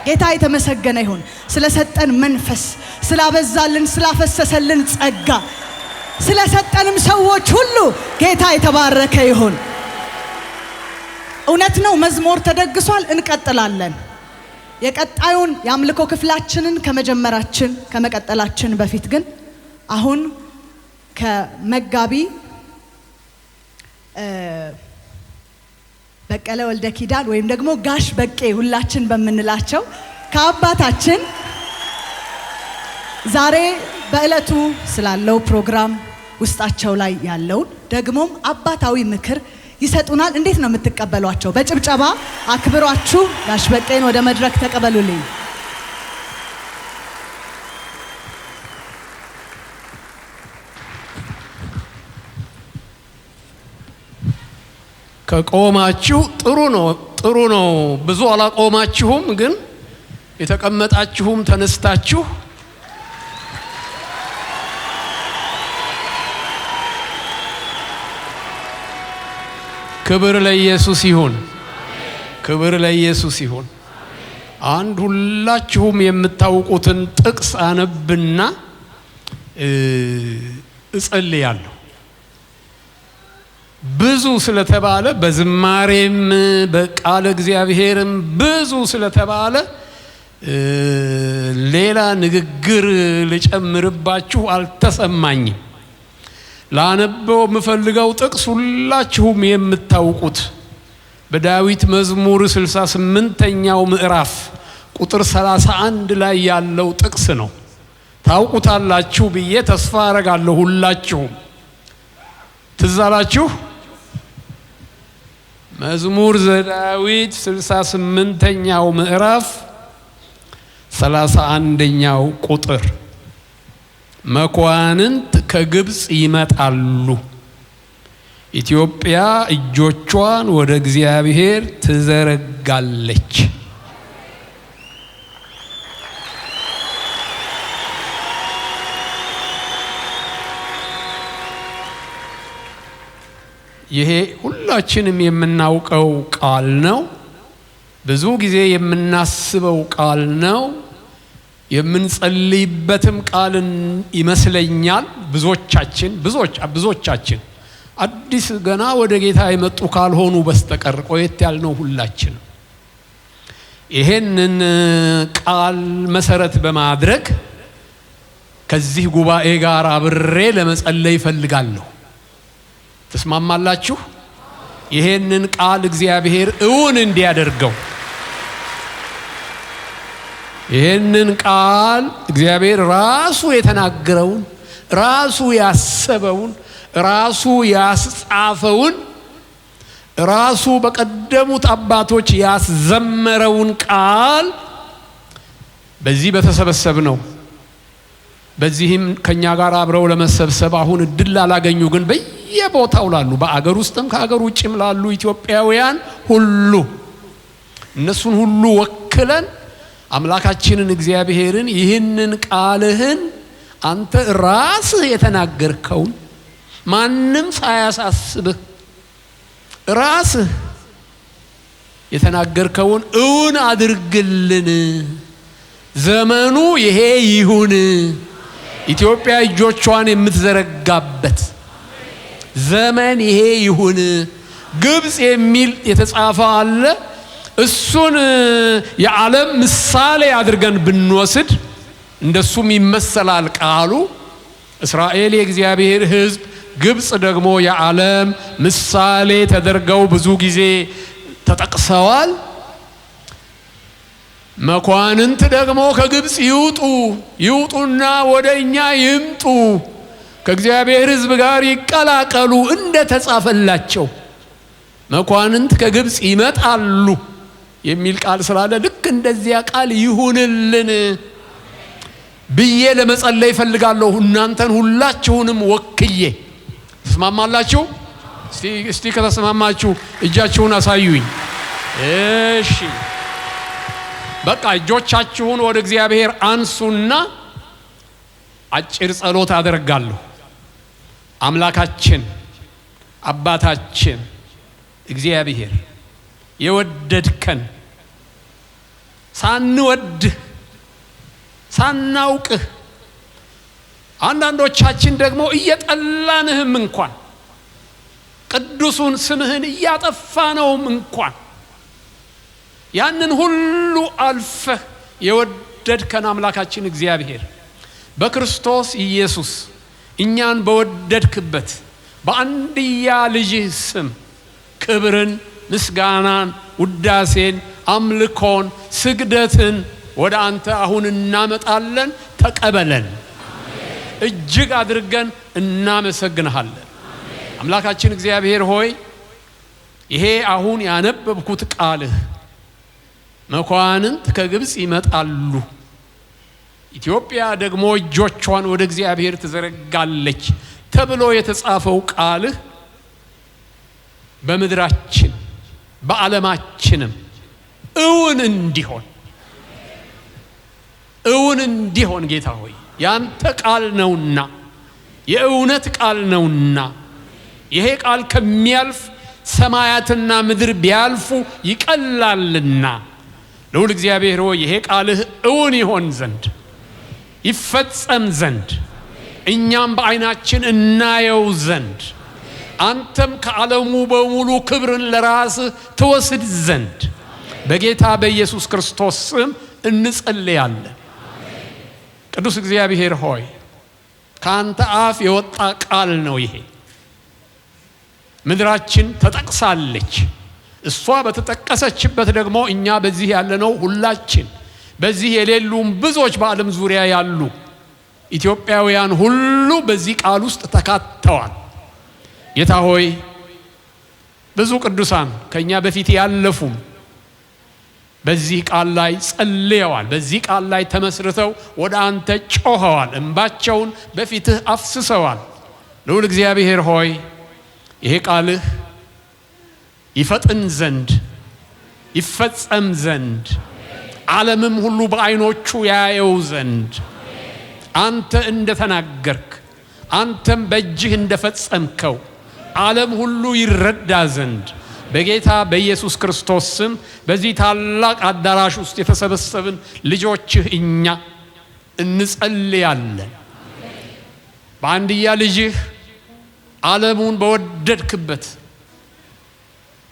ጌታ የተመሰገነ ይሁን ስለሰጠን መንፈስ ስላበዛልን ስላፈሰሰልን ጸጋ ስለሰጠንም ሰዎች ሁሉ ጌታ የተባረከ ይሁን። እውነት ነው መዝሙር ተደግሷል። እንቀጥላለን። የቀጣዩን ያምልኮ ክፍላችንን ከመቀጠላችን በፊት ግን አሁን ከመጋቢ በቀለ ወልደ ኪዳን ወይም ደግሞ ጋሽ በቄ ሁላችን በመንላቸው ከአባታችን ዛሬ በእለቱ ስላለው ፕሮግራም ውስጣቸው ላይ ያለውን ደግሞም አባታዊ ምክር ይሰጡናል። እንዴት ነው የምትቀበሏቸው? በጭብጨባ አክብሯችሁ ጋሽ በቄን ወደ መድረክ ተቀበሉልኝ። ከቆማችሁ ጥሩ ነው። ብዙ አላቆማችሁም፣ ግን የተቀመጣችሁም ተነስታችሁ ክብር ለኢየሱስ ይሁን። ክብር ለኢየሱስ ይሁን። አንድ ሁላችሁም የምታውቁትን ጥቅስ አነብና እጸልያለሁ። ብዙ ስለተባለ በዝማሬም በቃለ እግዚአብሔርም ብዙ ስለተባለ ሌላ ንግግር ልጨምርባችሁ አልተሰማኝም። ላነበው የምፈልገው ጥቅስ ሁላችሁም የምታውቁት በዳዊት መዝሙር 68ኛው ምዕራፍ ቁጥር 31 ላይ ያለው ጥቅስ ነው። ታውቁታላችሁ ብዬ ተስፋ አረጋለሁ። ሁላችሁም ትዝ አላችሁ? መዝሙር ዘዳዊት 68ኛው ምዕራፍ 31ኛው ቁጥር መኳንንት ከግብጽ ይመጣሉ፣ ኢትዮጵያ እጆቿን ወደ እግዚአብሔር ትዘረጋለች። ይሄ ሁላችንም የምናውቀው ቃል ነው። ብዙ ጊዜ የምናስበው ቃል ነው። የምንጸልይበትም ቃል ይመስለኛል። ብዙዎቻችን አዲስ ገና ወደ ጌታ የመጡ ካልሆኑ በስተቀር ቆየት ያልነው ሁላችን ይሄንን ቃል መሰረት በማድረግ ከዚህ ጉባኤ ጋር አብሬ ለመጸለይ እፈልጋለሁ። ተስማማላችሁ? ይሄንን ቃል እግዚአብሔር እውን እንዲያደርገው ይሄንን ቃል እግዚአብሔር ራሱ የተናገረውን ራሱ ያሰበውን ራሱ ያስጻፈውን ራሱ በቀደሙት አባቶች ያስዘመረውን ቃል በዚህ በተሰበሰብነው በዚህም ከኛ ጋር አብረው ለመሰብሰብ አሁን እድል ላላገኙ ግን በየቦታው ላሉ በአገር ውስጥም ከአገር ውጭም ላሉ ኢትዮጵያውያን ሁሉ እነሱን ሁሉ ወክለን አምላካችንን እግዚአብሔርን ይህንን ቃልህን አንተ ራስህ የተናገርከውን ማንም ሳያሳስብህ ራስህ የተናገርከውን እውን አድርግልን። ዘመኑ ይሄ ይሁን፣ ኢትዮጵያ እጆቿን የምትዘረጋበት ዘመን ይሄ ይሁን። ግብጽ የሚል የተጻፈ አለ። እሱን የዓለም ምሳሌ አድርገን ብንወስድ እንደሱም ይመሰላል ቃሉ። እስራኤል የእግዚአብሔር ሕዝብ፣ ግብጽ ደግሞ የዓለም ምሳሌ ተደርገው ብዙ ጊዜ ተጠቅሰዋል። መኳንንት ደግሞ ከግብጽ ይውጡና ወደኛ ይምጡ፣ ከእግዚአብሔር ሕዝብ ጋር ይቀላቀሉ እንደተጻፈላቸው መኳንንት ከግብጽ ይመጣሉ የሚል ቃል ስላለ ልክ እንደዚያ ቃል ይሁንልን ብዬ ለመጸለይ ፈልጋለሁ። እናንተን ሁላችሁንም ወክዬ ተስማማላችሁ? እስቲ ከተስማማችሁ እጃችሁን አሳዩኝ። እሺ፣ በቃ እጆቻችሁን ወደ እግዚአብሔር አንሱና አጭር ጸሎት አደርጋለሁ። አምላካችን አባታችን እግዚአብሔር የወደድከን ሳንወድህ ሳናውቅህ አንዳንዶቻችን ደግሞ እየጠላንህም እንኳን ቅዱሱን ስምህን እያጠፋነውም እንኳን ያንን ሁሉ አልፈህ የወደድከን አምላካችን እግዚአብሔር በክርስቶስ ኢየሱስ እኛን በወደድክበት በአንድያ ልጅህ ስም ክብርን፣ ምስጋናን፣ ውዳሴን፣ አምልኮን፣ ስግደትን ወደ አንተ አሁን እናመጣለን። ተቀበለን። እጅግ አድርገን እናመሰግንሃለን። አምላካችን እግዚአብሔር ሆይ ይሄ አሁን ያነበብኩት ቃልህ መኳንንት ከግብጽ ይመጣሉ፣ ኢትዮጵያ ደግሞ እጆቿን ወደ እግዚአብሔር ትዘረጋለች ተብሎ የተጻፈው ቃልህ በምድራችን በዓለማችንም እውን እንዲሆን ጌታ ሆይ ያንተ ቃል ነውና የእውነት ቃል ነውና ይሄ ቃል ከሚያልፍ ሰማያትና ምድር ቢያልፉ ይቀላልና ልዑል እግዚአብሔር ሆይ ይሄ ቃልህ እውን ይሆን ዘንድ ይፈጸም ዘንድ እኛም በዓይናችን እናየው ዘንድ አንተም ከዓለሙ በሙሉ ክብርን ለራስህ ትወስድ ዘንድ በጌታ በኢየሱስ ክርስቶስ ስም እንጸልያለን። ቅዱስ እግዚአብሔር ሆይ ካንተ አፍ የወጣ ቃል ነው ይሄ። ምድራችን ተጠቅሳለች። እሷ በተጠቀሰችበት ደግሞ እኛ በዚህ ያለነው ሁላችን በዚህ የሌሉም ብዙዎች በዓለም ዙሪያ ያሉ ኢትዮጵያውያን ሁሉ በዚህ ቃል ውስጥ ተካተዋል። ጌታ ሆይ ብዙ ቅዱሳን ከኛ በፊት ያለፉም በዚህ ቃል ላይ ጸልየዋል። በዚህ ቃል ላይ ተመስርተው ወደ አንተ ጮኸዋል። እንባቸውን በፊትህ አፍስሰዋል። ልዑል እግዚአብሔር ሆይ ይሄ ቃልህ ይፈጥን ዘንድ ይፈጸም ዘንድ ዓለምም ሁሉ በዓይኖቹ ያየው ዘንድ አንተ እንደተናገርክ አንተም በእጅህ እንደፈጸምከው ዓለም ሁሉ ይረዳ ዘንድ በጌታ በኢየሱስ ክርስቶስ ስም በዚህ ታላቅ አዳራሽ ውስጥ የተሰበሰብን ልጆችህ እኛ እንጸልያለን። በአንድያ ልጅህ ዓለሙን በወደድክበት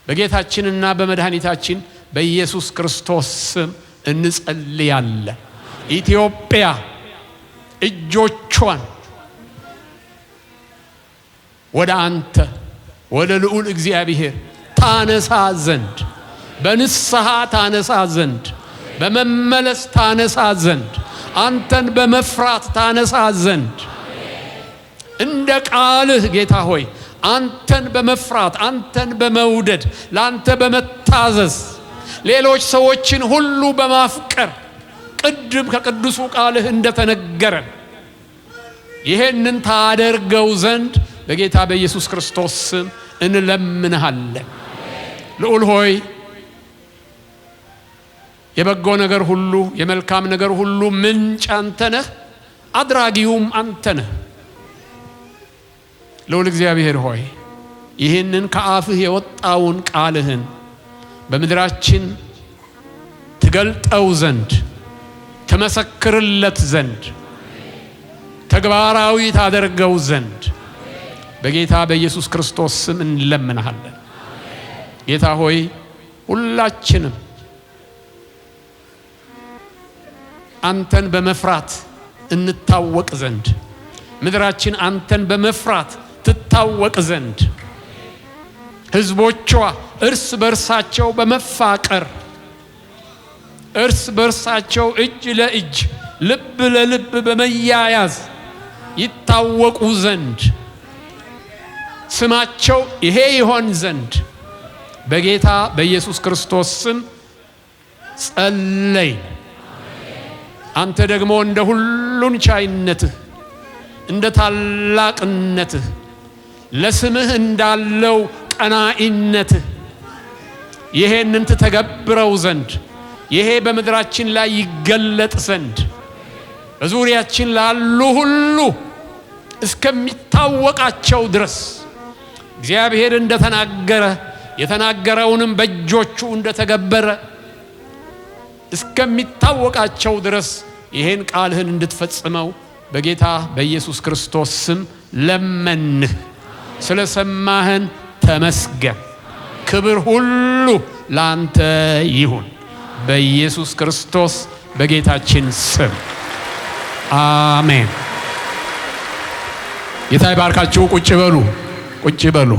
በጌታችንና በመድኃኒታችን በኢየሱስ ክርስቶስ ስም እንጸልያለን። ኢትዮጵያ እጆቿን ወደ አንተ ወደ ልዑል እግዚአብሔር ታነሳ ዘንድ በንስሐ ታነሳ ዘንድ በመመለስ ታነሳ ዘንድ አንተን በመፍራት ታነሳ ዘንድ እንደ ቃልህ ጌታ ሆይ አንተን በመፍራት አንተን በመውደድ ለአንተ በመታዘዝ ሌሎች ሰዎችን ሁሉ በማፍቀር ቅድም ከቅዱሱ ቃልህ እንደተነገረ ይሄንን ታደርገው ዘንድ በጌታ በኢየሱስ ክርስቶስ ስም እንለምንሃለን። ልዑል ሆይ የበጎ ነገር ሁሉ የመልካም ነገር ሁሉ ምንጭ አንተ ነህ፣ አድራጊውም አንተ ነህ። ልዑል እግዚአብሔር ሆይ ይህንን ከአፍህ የወጣውን ቃልህን በምድራችን ትገልጠው ዘንድ ትመሰክርለት ዘንድ ተግባራዊ ታደርገው ዘንድ በጌታ በኢየሱስ ክርስቶስ ስም እንለምንሃለን። ጌታ ሆይ ሁላችንም አንተን በመፍራት እንታወቅ ዘንድ ምድራችን አንተን በመፍራት ትታወቅ ዘንድ ሕዝቦቿ እርስ በርሳቸው በመፋቀር እርስ በርሳቸው እጅ ለእጅ ልብ ለልብ በመያያዝ ይታወቁ ዘንድ ስማቸው ይሄ ይሆን ዘንድ በጌታ በኢየሱስ ክርስቶስ ስም ጸለይ። አንተ ደግሞ እንደ ሁሉን ቻይነትህ እንደ ታላቅነትህ ለስምህ እንዳለው ቀናኢነትህ ይሄንን ትተገብረው ዘንድ ይሄ በምድራችን ላይ ይገለጥ ዘንድ በዙሪያችን ላሉ ሁሉ እስከሚታወቃቸው ድረስ እግዚአብሔር እንደተናገረ የተናገረውንም በእጆቹ እንደተገበረ እስከሚታወቃቸው ድረስ ይሄን ቃልህን እንድትፈጽመው በጌታ በኢየሱስ ክርስቶስ ስም ለመንህ። ስለሰማህን ተመስገን። ክብር ሁሉ ላንተ ይሁን በኢየሱስ ክርስቶስ በጌታችን ስም አሜን። ጌታ ይባርካችሁ። ቁጭ በሉ።